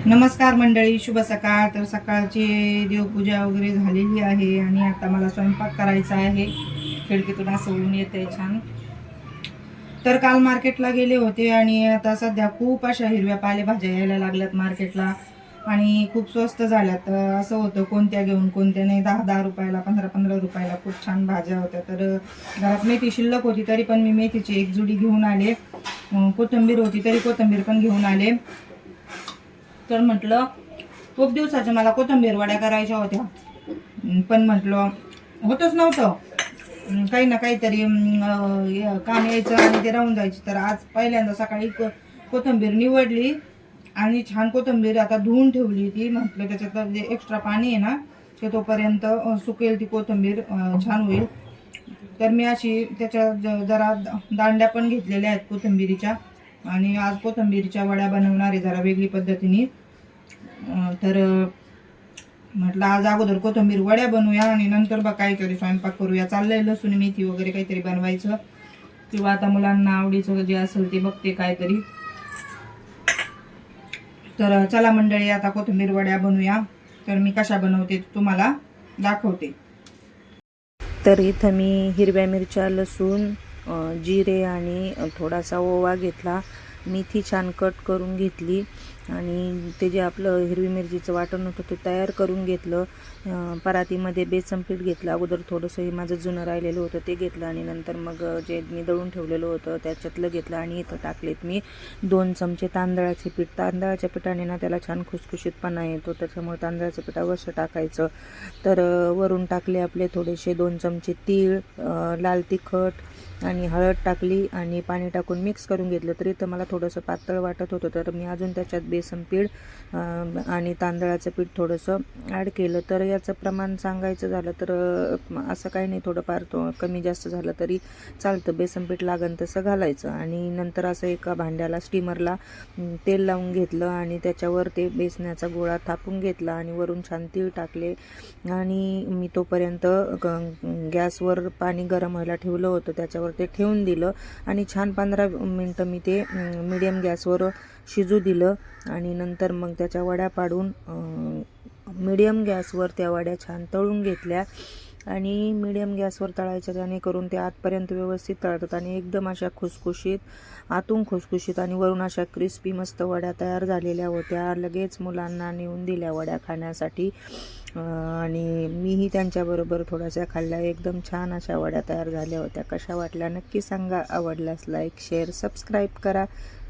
नमस्कार मंडळी, शुभ सकाळ. तर सकाळची देवपूजा वगैरे झालेली आहे आणि आता मला स्वयंपाक करायचा आहे. खिडकीतून असं ऊन येते छान. तर काल मार्केटला गेले होते आणि आता सध्या खूप अशा हिरव्या पालेभाज्या यायला लागल्यात मार्केटला आणि खूप स्वस्त झाल्यात. असं होतं कोणत्या घेऊन कोणत्या नाही, 10-10 रुपयाला, 15-15 रुपयाला खूप छान भाज्या होत्या. तर घरात मेथी शिल्लक होती तरी पण मी मेथीची एक जुडी घेऊन आले. कोथिंबीर होती तरी कोथिंबीर पण घेऊन आले. तर म्हटलं खूप दिवसाच्या मला कोथिंबीर वड्या करायच्या होत्या, पण म्हटलं होतच नव्हतं. काही ना काहीतरी काम यायचं आणि ते राहून जायचं. तर आज पहिल्यांदा सकाळी कोथिंबीर निवडली आणि छान कोथिंबीर आता धुवून ठेवली. ती म्हटलं त्याच्यात जे एक्स्ट्रा पाणी आहे ना ते तोपर्यंत सुकेल ती कोथिंबीर, छान होईल. तर मी अशी त्याच्या जरा दांड्या पण घेतलेल्या आहेत कोथिंबीरीच्या आणि आज कोथिंबीरीच्या वड्या बनवणार आहे जरा वेगळी पद्धतीने. तर म्हटलं आज अगोदर कोथिंबीर वड्या बनवूया आणि नंतर बघ काहीतरी स्वयंपाक करूया. चाललंय लसूण मेथी वगैरे काहीतरी बनवायचं किंवा आता मुलांना आवडीचं जे असेल ते बघते काहीतरी. तर चला मंडळी, आता कोथिंबीर वड्या बनवूया. तर मी कशा बनवते तुम्हाला दाखवते. तर इथं मी हिरव्या मिरच्या, लसूण, जिरे आणि थोडासा ओवा घेतला. मेथी छान कट करून घेतली आणि ते जे आपलं हिरवी मिरचीचं वाटण होतं ते तयार करून घेतलं. परातीमध्ये बेसन पीठ घेतलं अगोदर, थोडंसं हे माझं जुनं राहिलेलं होतं ते घेतलं आणि नंतर मग जे मी दळून ठेवलेलं होतं त्याच्यातलं घेतलं आणि इथं टाकलेत मी 2 चमचे तांदळाचे पीठ. तांदळाच्या पिठाने ना त्याला छान खुसखुशीतपणा येतो, त्याच्यामुळे तांदळाचं पीठ अवश्य टाकायचं. तर वरून टाकले आपले थोडेसे 2 चमचे तीळ, लाल तिखट आणि हळद टाकली आणि पाणी टाकून मिक्स करून घेतलं. तरी तर मला थोडंसं पातळ वाटत होतं तर मी अजून त्याच्यात बेसन पीठ आणि तांदळाचं पीठ थोडंसं ॲड केलं. तर याचं प्रमाण सांगायचं झालं तर असं काही नाही, थोडंफार कमी जास्त झालं तरी चालतं. बेसन पीठ लागन तसं घालायचं आणि नंतर असं एका भांड्याला स्टीमरला तेल लावून घेतलं आणि त्याच्यावर ते बेसनाचा गोळा थापून घेतला आणि वरून छान तीळ टाकले आणि मी तोपर्यंत गॅसवर पाणी गरम व्हायला ठेवलं होतं, त्याच्यावर ते ठेवून दिलं आणि छान 15 मिनटं मी ते मीडियम गॅसवर शिजू दिलं आणि नंतर मग त्याच्या वड्या पाडून मीडियम गॅसवर त्या वड्या छान तळून घेतल्या. आणि मीडियम गॅसवर तळायच्या, जेणेकरून ते आतपर्यंत व्यवस्थित तळतात आणि एकदम अशा खुसखुशीत, आतून खुसखुशीत आणि वरून अशा क्रिस्पी मस्त वड्या तयार झालेल्या होत्या. लगेच मुलांना नेऊन दिल्या वड्या खाण्यासाठी आणि मीही त्यांच्याबरोबर थोड्याशा खाल्ल्या. एकदम छान अशा वड्या तयार झाल्या होत्या. कशा वाटल्या नक्की सांगा. आवडल्यास लाईक, शेअर, सबस्क्राईब करा.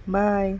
बाय.